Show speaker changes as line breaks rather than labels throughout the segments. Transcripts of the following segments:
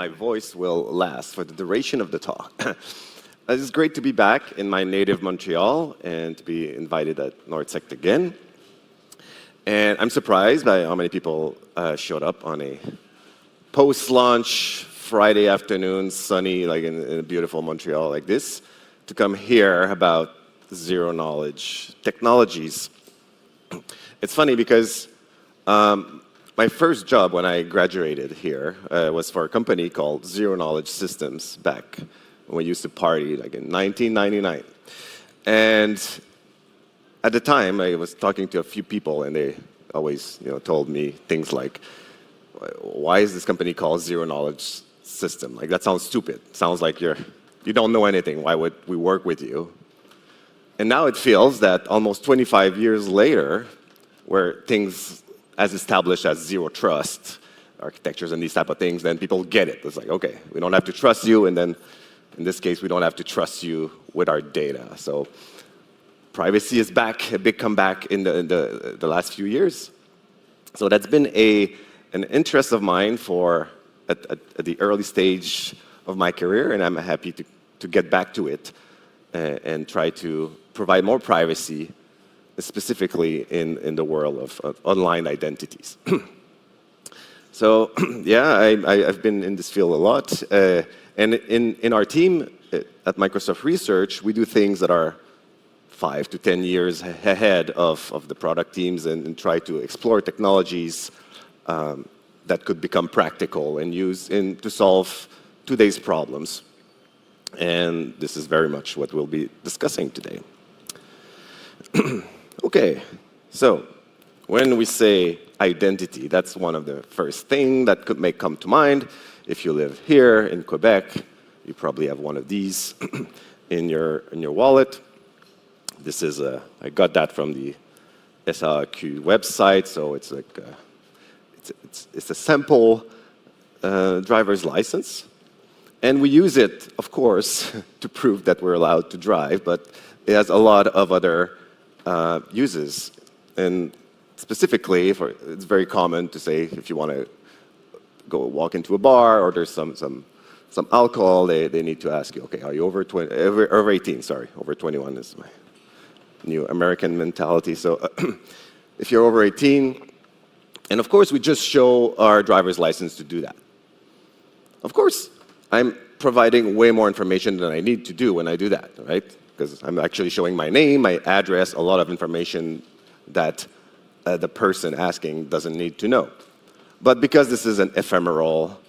my voice will last for the duration of the talk. It's great to be back in my native Montreal and to be invited at NorthSec again. And I'm surprised by how many people showed up on a post-launch Friday afternoon, sunny, like in beautiful Montreal like this, to come hear about zero-knowledge technologies. It's funny because my first job when I graduated here was for a company called Zero Knowledge Systems back when we used to party like in 1999. And at the time, I was talking to a few people, and they always told me things like, why is this company called Zero Knowledge System? Like, that sounds stupid. Sounds like you don't know anything. Why would we work with you? And now it feels that almost 25 years later, where things as established as zero trust architectures and these type of things, then people get it. It's like, okay, we don't have to trust you, and then in this case, we don't have to trust you with our data. So privacy is back, a big comeback in the last few years. So that's been an interest of mine at the early stage of my career, and I'm happy to get back to it and try to provide more privacy, specifically in the world of online identities. So yeah, I've been in this field a lot. And in our team at Microsoft Research, we do things that are 5 to 10 years ahead of the product teams and try to explore technologies that could become practical and used to solve today's problems. And this is very much what we'll be discussing today. Okay, so when we say identity, that's one of the first things that may come to mind. If you live here in Quebec, you probably have one of these in your wallet. This is I got that from the SAQ website, so it's like it's a sample driver's license, and we use it, of course, to prove that we're allowed to drive. But it has a lot of other uses, and specifically, it's very common to say if you want to go walk into a bar or there's some alcohol, they need to ask you, okay, are you over 18? Sorry, over 21 is my new American mentality. So if you're over 18, and of course we just show our driver's license to do that. Of course, I'm providing way more information than I need to do when I do that, right? Because I'm actually showing my name, my address, a lot of information that the person asking doesn't need to know. But because this is an ephemeral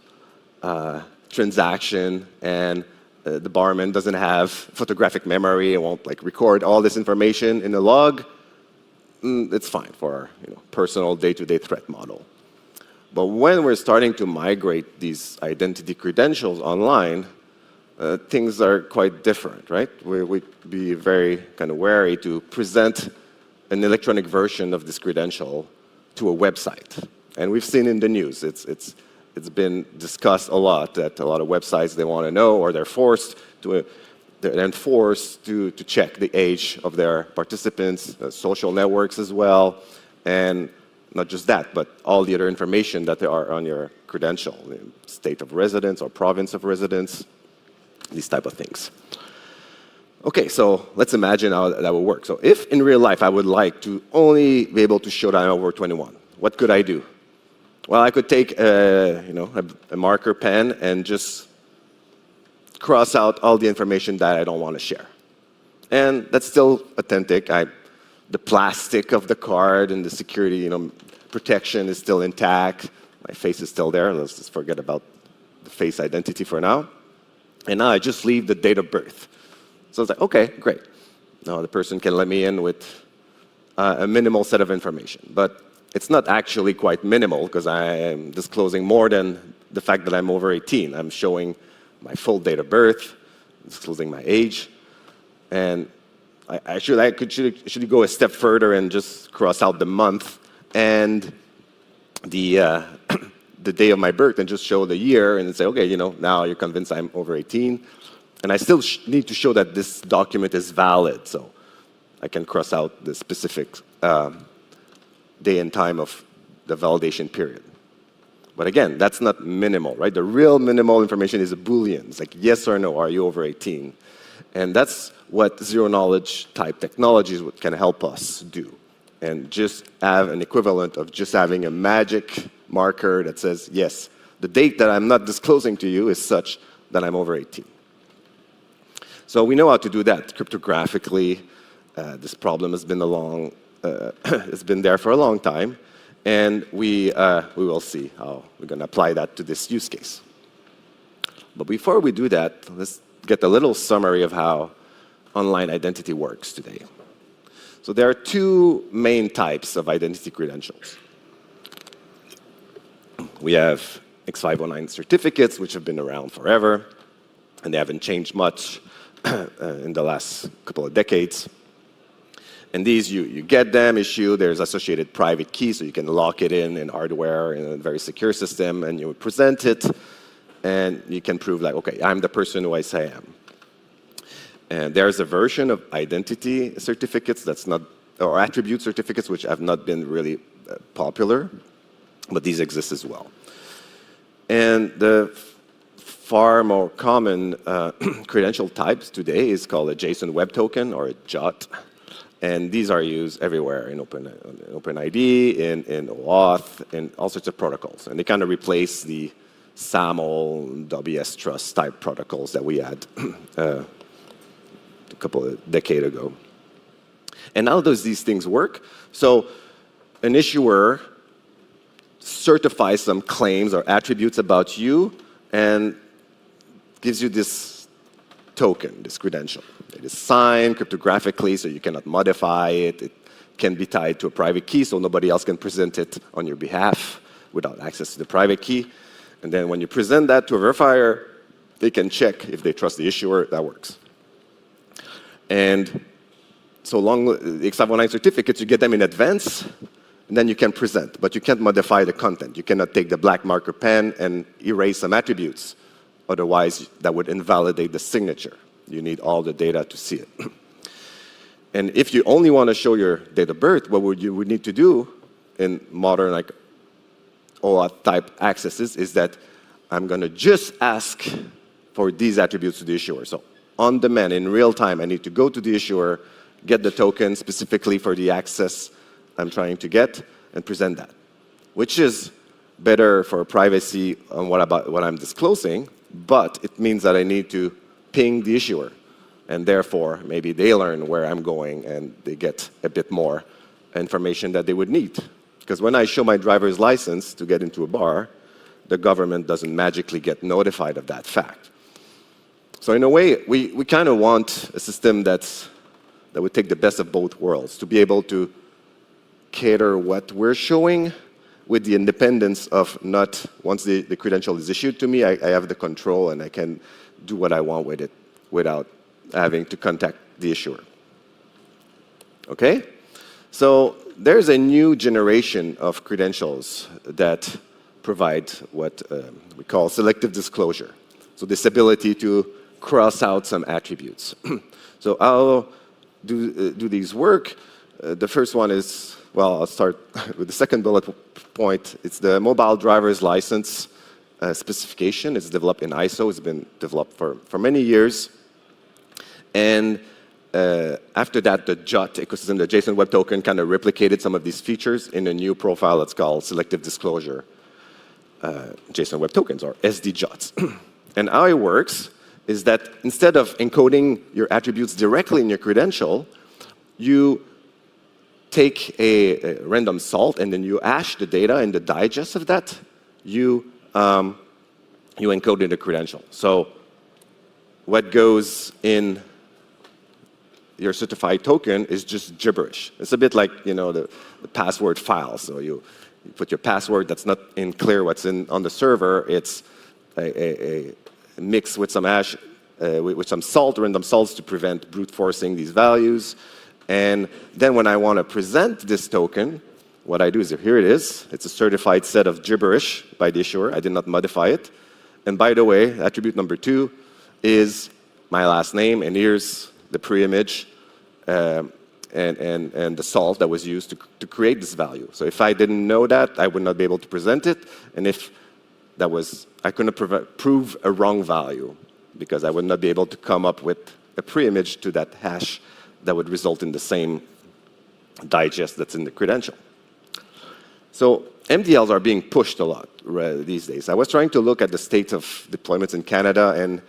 transaction and the barman doesn't have photographic memory and won't record all this information in a log, it's fine for our personal day-to-day threat model. But when we're starting to migrate these identity credentials online, things are quite different, right? We'd be very kind of wary to present an electronic version of this credential to a website. And we've seen in the news, it's been discussed a lot that a lot of websites, they want to know, or they're enforced to check the age of their participants, social networks as well, and not just that, but all the other information that there are on your credential, state of residence or province of residence, these type of things. Okay, so let's imagine how that would work. So if in real life I would like to only be able to show that I'm over 21, what could I do? Well, I could take a marker pen and just cross out all the information that I don't want to share. And that's still authentic. The plastic of the card and the security protection is still intact. My face is still there. Let's just forget about the face identity for now. And now I just leave the date of birth. So it's like, okay, great. Now the person can let me in with a minimal set of information. But it's not actually quite minimal because I am disclosing more than the fact that I'm over 18. I'm showing my full date of birth, disclosing my age. And I should go a step further and just cross out the month and the day of my birth and just show the year and say, okay, now you're convinced I'm over 18. And I still need to show that this document is valid. So I can cross out the specific day and time of the validation period. But again, that's not minimal, right? The real minimal information is a Boolean. It's like yes or no, are you over 18? And that's what zero-knowledge type technologies can help us do. And just have an equivalent of just having a magic marker that says, yes, the date that I'm not disclosing to you is such that I'm over 18. So we know how to do that cryptographically. This problem has been it's been there for a long time. And we will see how we're going to apply that to this use case. But before we do that, let's get a little summary of how online identity works today. So there are two main types of identity credentials. We have X509 certificates, which have been around forever, and they haven't changed much in the last couple of decades. And these, you get them issued, there's associated private keys, so you can lock it in hardware in a very secure system, and you present it, and you can prove like, okay, I'm the person who I say I am. And there's a version of identity certificates that's not, or attribute certificates, which have not been really popular, but these exist as well. And the far more common credential types today is called a JSON Web Token, or a JWT. And these are used everywhere in OpenID, in OAuth, in all sorts of protocols. And they kind of replace the SAML, WS Trust type protocols that we had a couple of decades ago. And how does these things work? So an issuer certifies some claims or attributes about you and gives you this token, this credential. It is signed cryptographically, so you cannot modify it. It can be tied to a private key, so nobody else can present it on your behalf without access to the private key. And then when you present that to a verifier, they can check if they trust the issuer. That works. And so along with the X509 certificates, you get them in advance, and then you can present. But you can't modify the content. You cannot take the black marker pen and erase some attributes. Otherwise, that would invalidate the signature. You need all the data to see it. And if you only want to show your date of birth, what you would need to do in modern like OAuth type accesses is that I'm going to just ask for these attributes to the issuer. So on demand, in real time, I need to go to the issuer, get the token specifically for the access I'm trying to get, and present that, which is better for privacy on what I'm disclosing, but it means that I need to ping the issuer, and therefore maybe they learn where I'm going and they get a bit more information that they would need. Because when I show my driver's license to get into a bar, the government doesn't magically get notified of that fact. So in a way, we kind of want a system that would take the best of both worlds, to be able to cater what we're showing with the independence of not, once the credential is issued to me, I have the control and I can do what I want with it without having to contact the issuer. Okay? So there's a new generation of credentials that provide what we call selective disclosure. So this ability to cross out some attributes. So how do these work? The first one is, well, I'll start with the second bullet point. It's the mobile driver's license specification. It's developed in ISO. It's been developed for many years. And after that, the JWT ecosystem, the JSON Web Token, kind of replicated some of these features in a new profile that's called Selective-Disclosure JSON Web Tokens, or SD-JWTs. And how it works is that instead of encoding your attributes directly in your credential, you take a random salt and then you hash the data in the digest of that. You encode in the credential. So what goes in your certified token is just gibberish. It's a bit like, you know, the password file. So you put your password that's not in clear what's on the server. It's a mix with some hash, with some salt, random salts to prevent brute forcing these values. And then when I want to present this token, what I do is, here it is. It's a certified set of gibberish by the issuer. I did not modify it. And by the way, attribute number 2 is my last name, and here's the pre-image and the salt that was used to create this value. So if I didn't know that, I would not be able to present it. And if I couldn't prove a wrong value because I would not be able to come up with a pre-image to that hash that would result in the same digest that's in the credential. So mDLs are being pushed a lot these days. I was trying to look at the state of deployments in Canada, and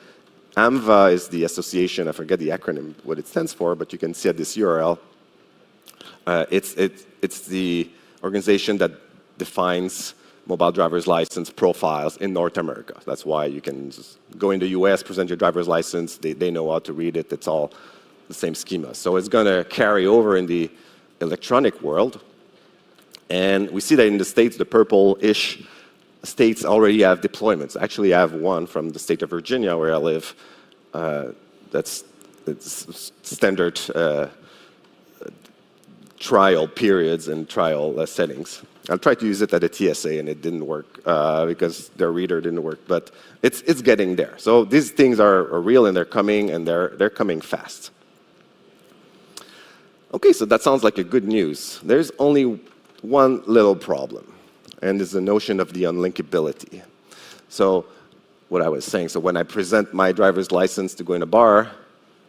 AMVA is the association, I forget the acronym, what it stands for, but you can see at this URL. It's the organization that defines mobile driver's license profiles in North America. That's why you can just go in the US, present your driver's license, they know how to read it, it's all the same schema. So it's going to carry over in the electronic world. And we see that in the States, the purple-ish states already have deployments. Actually, I have one from the state of Virginia, where I live. It's standard trial periods and trial settings. I tried to use it at a TSA, and it didn't work because their reader didn't work. But it's getting there. So these things are real, and they're coming, and they're coming fast. OK, so that sounds like a good news. There's only one little problem, and it's the notion of the unlinkability. So what I was saying, so when I present my driver's license to go in a bar,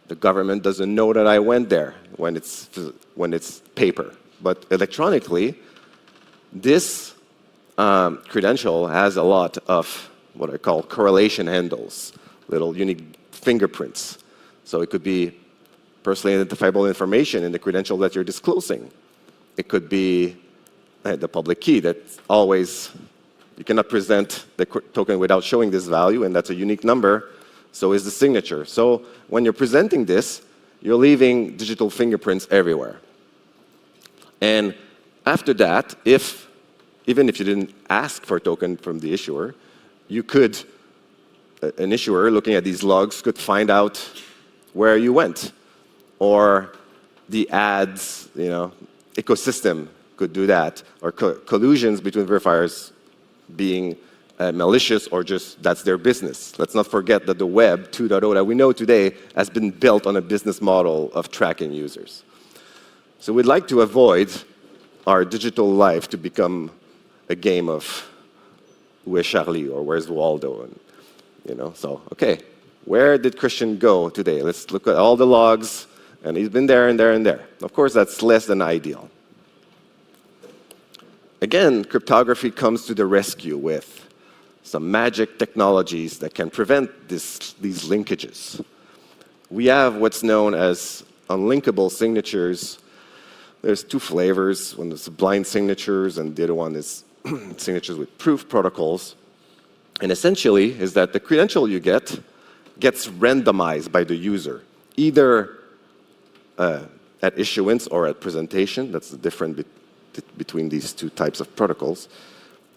the government doesn't know that I went there when it's paper. But electronically, this credential has a lot of what I call correlation handles, little unique fingerprints. So it could be personally identifiable information in the credential that you're disclosing. It could be the public key that always, you cannot present the token without showing this value, and that's a unique number. So is the signature. So when you're presenting this, you're leaving digital fingerprints everywhere. And after that, even if you didn't ask for a token from the issuer, you could, an issuer looking at these logs could find out where you went. Or the ads, ecosystem could do that, or collusions between verifiers being malicious or just that's their business. Let's not forget that the Web 2.0 that we know today has been built on a business model of tracking users. So we'd like to avoid our digital life to become a game of Où est Charlie or Where's Waldo? And, so, OK, where did Christian go today? Let's look at all the logs, and he's been there and there and there. Of course, that's less than ideal. Again, cryptography comes to the rescue with some magic technologies that can prevent these linkages. We have what's known as unlinkable signatures. There's two flavors. One is blind signatures, and the other one is signatures with proof protocols. And essentially is that the credential you get gets randomized by the user, either at issuance or at presentation. That's the difference between these two types of protocols.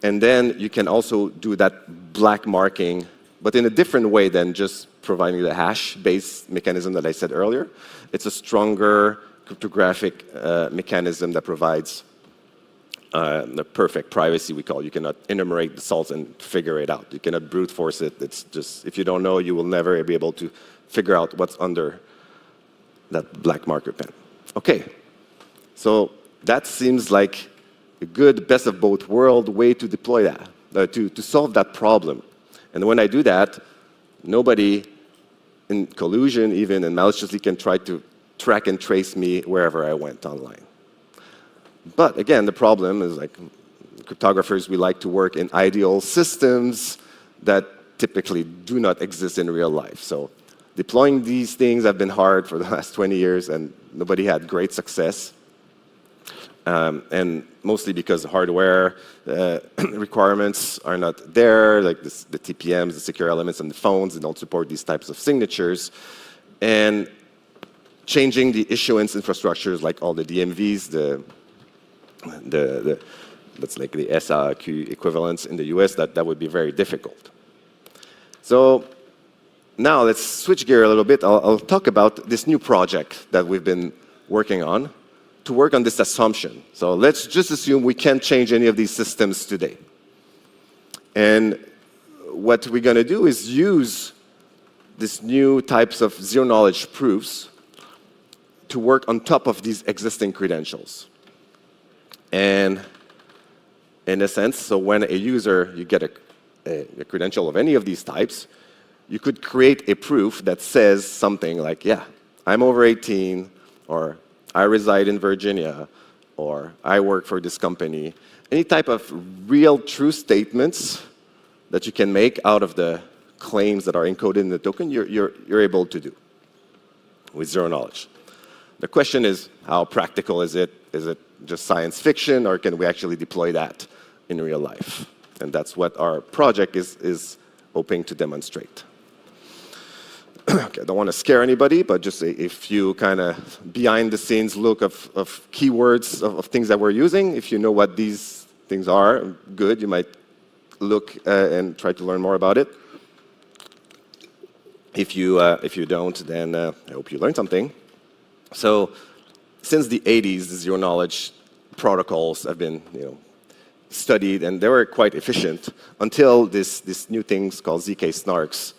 And then you can also do that black marking, but in a different way than just providing the hash-based mechanism that I said earlier. It's a stronger cryptographic mechanism that provides the perfect privacy, we call it. You cannot enumerate the salts and figure it out. You cannot brute force it. It's just, if you don't know, you will never be able to figure out what's under that black marker pen. OK, so that seems like a good best of both worlds way to deploy that, to solve that problem. And when I do that, nobody in collusion, even and maliciously, can try to track and trace me wherever I went online. But again, the problem is, like cryptographers, we like to work in ideal systems that typically do not exist in real life. So deploying these things have been hard for the last 20 years, and nobody had great success. And mostly because the hardware requirements are not there, like the TPMs, the secure elements on the phones, they don't support these types of signatures. And changing the issuance infrastructures, like all the DMVs, that's like the SAQ equivalents in the US, that would be very difficult. So now let's switch gear a little bit. I'll talk about this new project that we've been working on to work on this assumption. So let's just assume we can't change any of these systems today. And what we're going to do is use these new types of zero-knowledge proofs to work on top of these existing credentials. And in a sense, so when a user, you get a credential of any of these types, you could create a proof that says something like, yeah, I'm over 18, or I reside in Virginia, or I work for this company. Any type of real true statements that you can make out of the claims that are encoded in the token, you're able to do with zero knowledge. The question is, how practical is it? Is it just science fiction, or can we actually deploy that in real life? And that's what our project is hoping to demonstrate. Okay, I don't want to scare anybody, but just a few kind of behind-the-scenes look of keywords of things that we're using. If you know what these things are, good. You might look and try to learn more about it. If you don't, then I hope you learned something. So, since the 80s, the zero-knowledge protocols have been, studied, and they were quite efficient until this new things called ZK snarks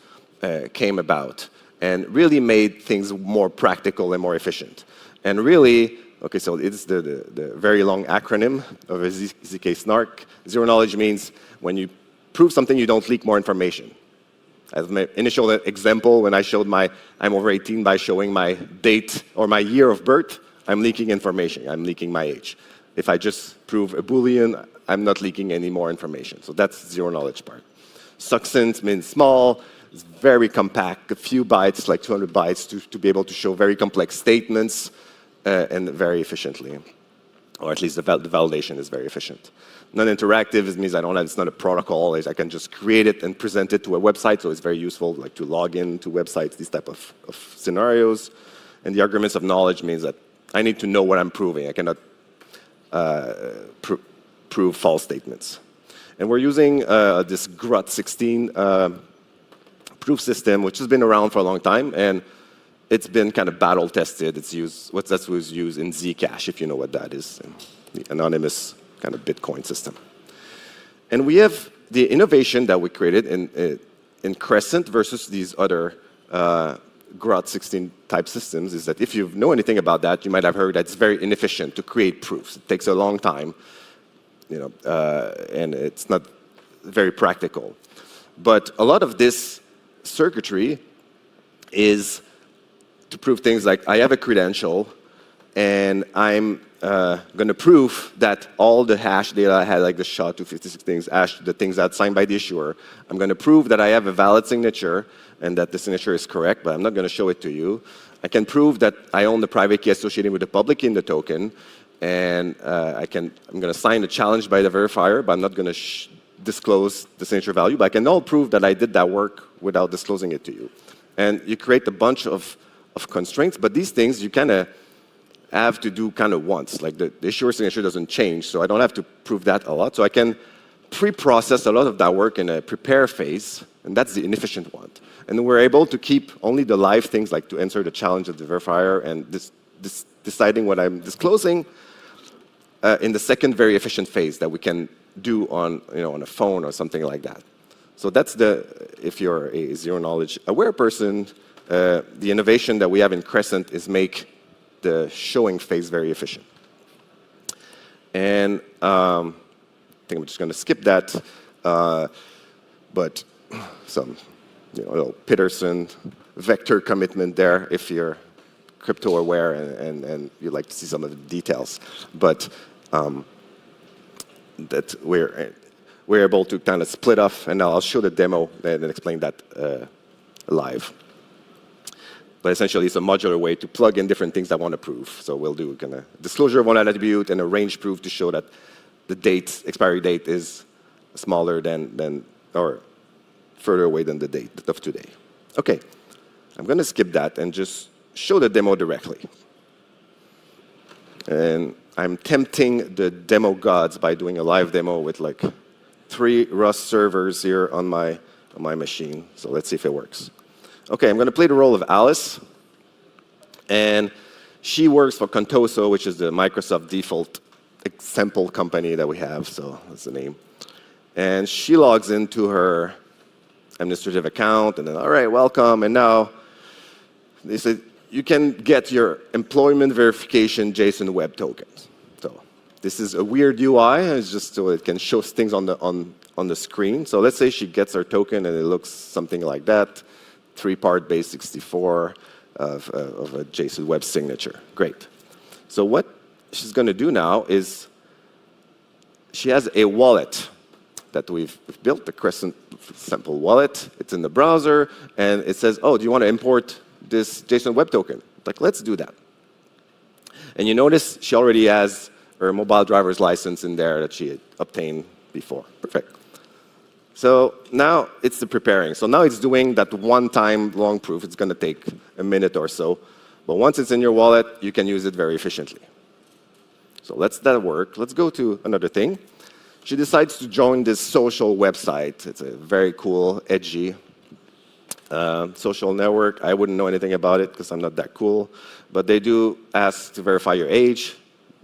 came about and really made things more practical and more efficient. And really, okay, so it's the very long acronym of a ZK snark. Zero knowledge means when you prove something, you don't leak more information. As my initial example, when I showed I'm over 18 by showing my date or my year of birth, I'm leaking information. I'm leaking my age. If I just prove a Boolean, I'm not leaking any more information. So that's zero knowledge part. Succinct means small. It's very compact, a few bytes, like 200 bytes, to be able to show very complex statements and very efficiently. Or at least the validation is very efficient. Non-interactive means it's not a protocol. I can just create it and present it to a website, so it's very useful, like to log in to websites, these type of scenarios. And the arguments of knowledge means that I need to know what I'm proving. I cannot prove false statements. And we're using this GRUT16 proof system, which has been around for a long time, and it's been kind of battle tested. It's used, that was used in Zcash, if you know what that is, the anonymous kind of Bitcoin system. And we have the innovation that we created in Crescent versus these other GRUT16 type systems is that if you know anything about that, you might have heard that it's very inefficient to create proofs. It takes a long time, and it's not very practical. But a lot of this circuitry is to prove things like I have a credential, and I'm going to prove that all the hash data I had, like the SHA-256 things, the things that's signed by the issuer, I'm going to prove that I have a valid signature and that the signature is correct, but I'm not going to show it to you. I can prove that I own the private key associated with the public key in the token, and I'm going to sign a challenge by the verifier, but I'm not going to disclose the signature value, but I can all prove that I did that work without disclosing it to you. And you create a bunch of constraints, but these things you kind of have to do kind of once. Like the issuer signature doesn't change, so I don't have to prove that a lot. So I can pre-process a lot of that work in a prepare phase, and that's the inefficient one. And we're able to keep only the live things, like to answer the challenge of the verifier and deciding what I'm disclosing in the second very efficient phase that we can do on a phone or something like that. So that's if you're a zero knowledge aware person, the innovation that we have in Crescent is make the showing phase very efficient. And I think I'm just going to skip that, but some little Peterson vector commitment there if you're crypto aware and you'd like to see some of the details. But that we're able to kind of split off, and I'll show the demo and explain that live. But essentially, it's a modular way to plug in different things I want to prove. So we'll do kind of disclosure of one attribute and a range proof to show that the expiry date is smaller than or further away than the date of today. Okay, I'm going to skip that and just show the demo directly. And I'm tempting the demo gods by doing a live demo with like 3 Rust servers here on my machine. So let's see if it works. Okay, I'm going to play the role of Alice. And she works for Contoso, which is the Microsoft default example company that we have. So that's the name. And she logs into her administrative account, and then, all right, welcome. And now they said, you can get your employment verification JSON Web Tokens. So This is a weird UI. It's just so it can show things on the screen. So let's say she gets her token and it looks something like that. 3-part base 64 of a JSON web signature. Great. So what she's going to do now is she has a wallet that we've built, the Crescent sample wallet. It's in the browser, and it says, oh, do you want to import this JSON web token? Like, let's do that. And you notice she already has her mobile driver's license in there that she had obtained before. Perfect. So now it's the preparing. So now it's doing that one-time long proof. It's going to take a minute or so. But once it's in your wallet, you can use it very efficiently. So let's that work. Let's go to another thing. She decides to join this social website. It's a very cool, edgy social network. I wouldn't know anything about it because I'm not that cool. But they do ask to verify your age.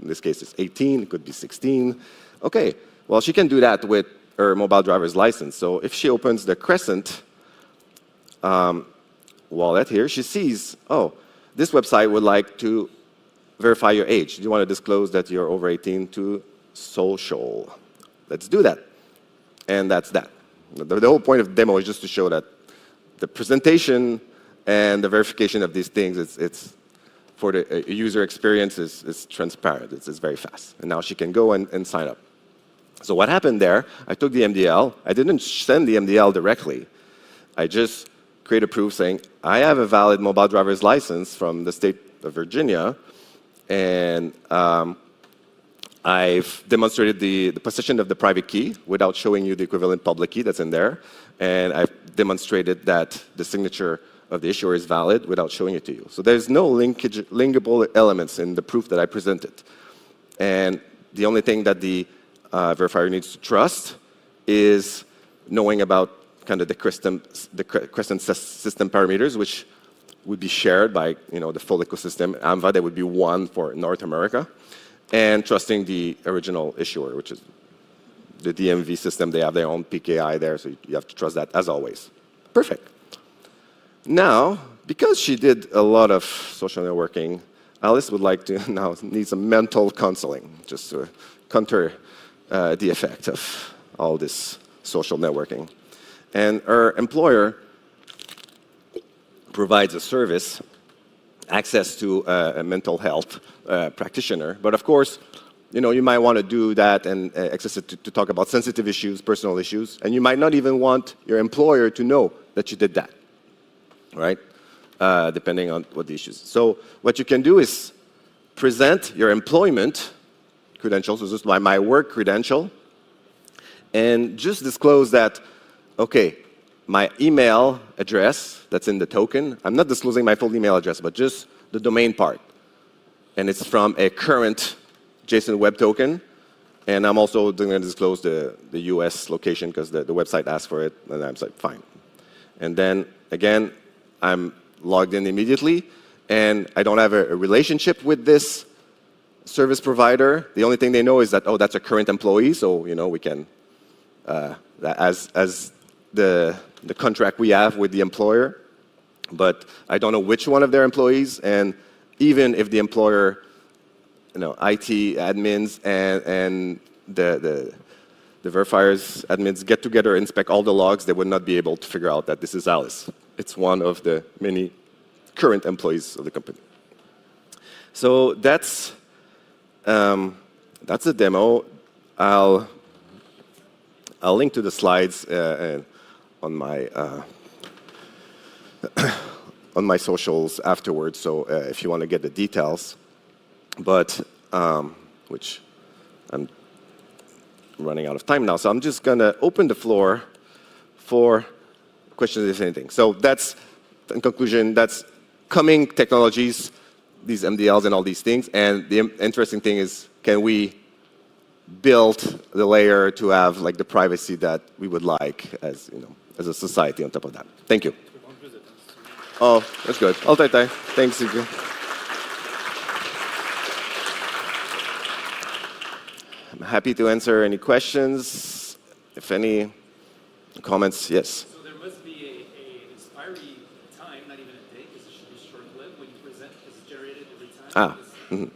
In this case, it's 18. It could be 16. OK, well, she can do that with her mobile driver's license. So if she opens the Crescent wallet here, she sees, oh, this website would like to verify your age. Do you want to disclose that you're over 18 to social? Let's do that. And that's that. The whole point of the demo is just to show that the presentation and the verification of these things, it's for the user experience is transparent. It's very fast. And now she can go and sign up. So what happened there, I took the mDL. I didn't send the mDL directly. I just created proof saying, I have a valid mobile driver's license from the state of Virginia, and I've demonstrated the possession of the private key without showing you the equivalent public key that's in there, and I've demonstrated that the signature of the issuer is valid without showing it to you. So there's no linkable elements in the proof that I presented. And the only thing that the verifier needs to trust is knowing about kind of the Crescent system parameters, which would be shared by the full ecosystem. AMVA, there would be one for North America, and trusting the original issuer, which is the DMV system. They have their own PKI there, so you have to trust that as always. Perfect. Now, because she did a lot of social networking, Alice would like to now need some mental counseling, just to counter the effect of all this social networking. And her employer provides a service, access to a mental health practitioner. But of course, you might want to do that and access it to talk about sensitive issues, personal issues, and you might not even want your employer to know that you did that, right? Depending on what the issues. So what you can do is present your employment credentials, so this is my work credential, and just disclose that, okay, my email address that's in the token, I'm not disclosing my full email address, but just the domain part. And it's from a current JSON Web Token, and I'm also going to disclose the US location because the website asked for it, and I'm like, fine. And then, again, I'm logged in immediately, and I don't have a relationship with this service provider. The only thing they know is that, oh, that's a current employee, so we can, as the contract we have with the employer, but I don't know which one of their employees, and even if the employer, IT admins and the verifiers admins get together and inspect all the logs, they would not be able to figure out that this is Alice. It's one of the many current employees of the company. So that's a demo. I'll link to the slides on my on my socials afterwards. So if you want to get the details, but which I'm running out of time now. So I'm just going to open the floor for questions, if anything. So that's, in conclusion, that's coming technologies, these mDLs and all these things. And the interesting thing is, can we build the layer to have like the privacy that we would like as as a society on top of that? Thank you. Oh, that's good. Alright, thanks, Igor. I'm happy to answer any questions. If any comments, yes.
So there must be an expiry time, not even a day, because it should be short-lived when you present, because it's generated every time.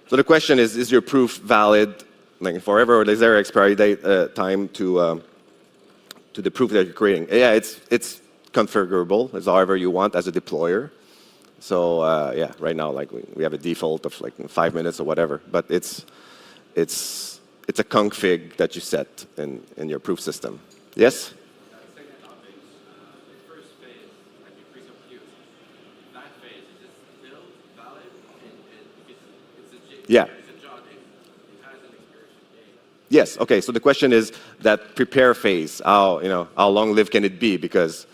So the question is your proof valid like forever, or is there an expiry date time to the proof that you're creating? Yeah, it's configurable as however you want as a deployer. So yeah, right now like we have a default of like 5 minutes or whatever, but it's a config that you set in your proof system. Yes?
Second topic, the first phase, like you pre-compute, that phase is just build, valid, and it's a
Yeah.
it's a job. It has an expiration date.
Yes. Okay. So the question is that prepare phase. How long lived can it be? Because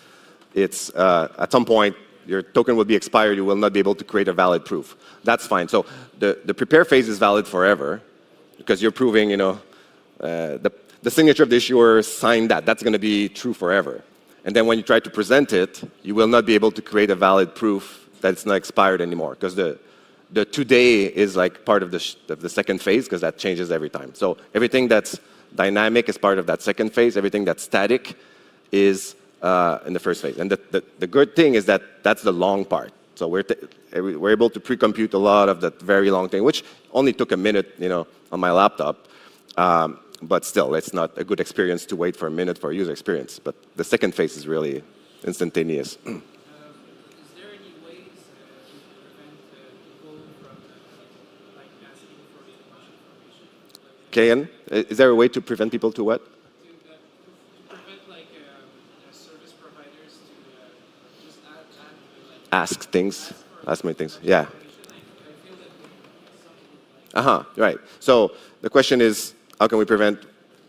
it's at some point your token will be expired. You will not be able to create a valid proof. That's fine. So the prepare phase is valid forever because you're proving the signature of the issuer signed that. That's going to be true forever. And then when you try to present it, you will not be able to create a valid proof that it's not expired anymore because the today is like part of the second phase because that changes every time. So everything that's dynamic is part of that second phase. Everything that's static is in the first phase. And the good thing is that that's the long part. So we're able to pre-compute a lot of that very long thing, which only took a minute, on my laptop. But still, it's not a good experience to wait for a minute for a user experience. But the second phase is really instantaneous.
Is there any ways to prevent people from like asking for too much information?
Kayan, is there a way to prevent people to what?
To prevent like service providers to just add like
Ask things. Ask many things. Yeah.
information. Like I feel that some people like
Right. So the question is, how can we prevent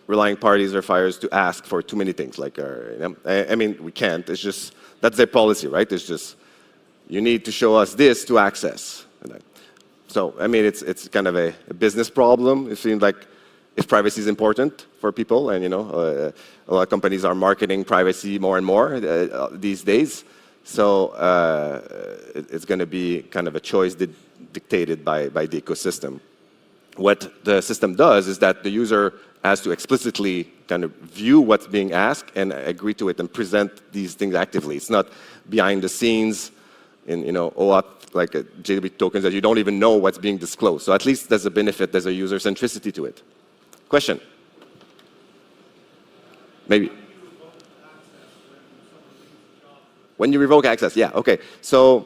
relying parties or verifiers to ask for too many things? Like, I mean, we can't. It's just, that's their policy, right? It's just, you need to show us this to access. So, I mean, it's kind of a business problem. It seems like if privacy is important for people, and, a lot of companies are marketing privacy more and more these days. So it's going to be kind of a choice dictated by the ecosystem. What the system does is that the user has to explicitly kind of view what's being asked and agree to it and present these things actively. It's not behind the scenes in OAuth, like JWT tokens that you don't even know what's being disclosed. So at least there's a benefit, there's a user centricity to it. Question? Maybe. When you revoke access, yeah, okay. So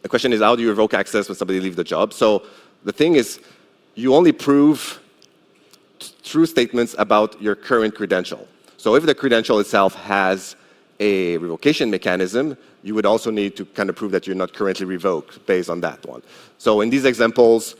the question is, how do you revoke access when somebody leaves the job? So the thing is, you only prove true statements about your current credential. So if the credential itself has a revocation mechanism, you would also need to kind of prove that you're not currently revoked based on that one. So in these examples,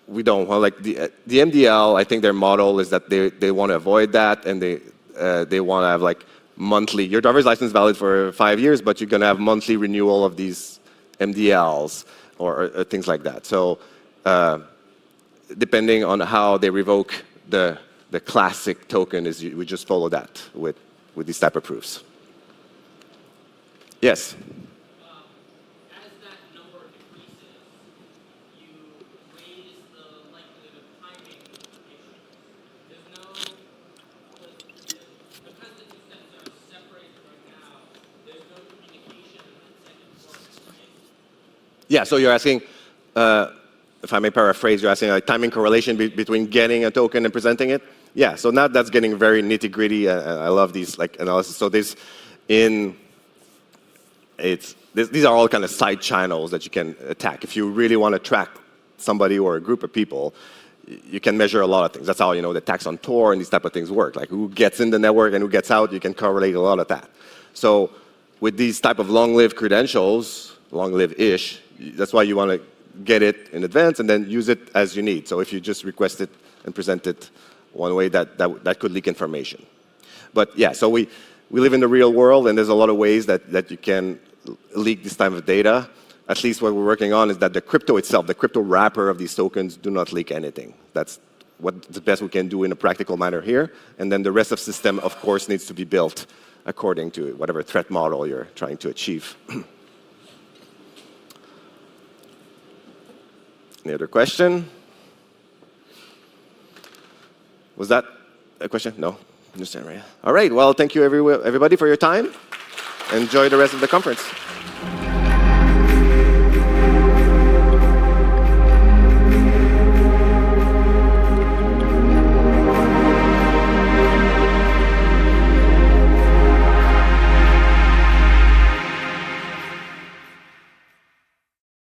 we don't. Well, like the mDL, I think their model is that they want to avoid that, and they want to have like monthly. Your driver's license is valid for 5 years, but you're going to have monthly renewal of these mDLs or things like that. So depending on how they revoke the classic token, we just follow that with these type of proofs. Yes.
as that number decreases, you raise the likelihood of timing issue. There's no, because the two steps are separated right now, there's no communication in that second format, right?
Yeah, so you're asking, if I may paraphrase, you're asking like timing correlation between getting a token and presenting it? Yeah, so now that's getting very nitty-gritty. I love these like analysis. So these are all kind of side channels that you can attack. If you really want to track somebody or a group of people, you can measure a lot of things. That's how the attacks on Tor and these type of things work. Like who gets in the network and who gets out, you can correlate a lot of that. So with these type of long-lived credentials, long-lived-ish, that's why you want to get it in advance and then use it as you need. So if you just request it and present it one way, that could leak information. But yeah, so we live in the real world, and there's a lot of ways that you can leak this type of data. At least what we're working on is that the crypto itself, the crypto wrapper of these tokens, do not leak anything. That's the best we can do in a practical manner here. And then the rest of the system, of course, needs to be built according to whatever threat model you're trying to achieve. Any other question? Was that a question? No? Understand, right? All right. Well, thank you, everybody, for your time. Enjoy the rest of the conference.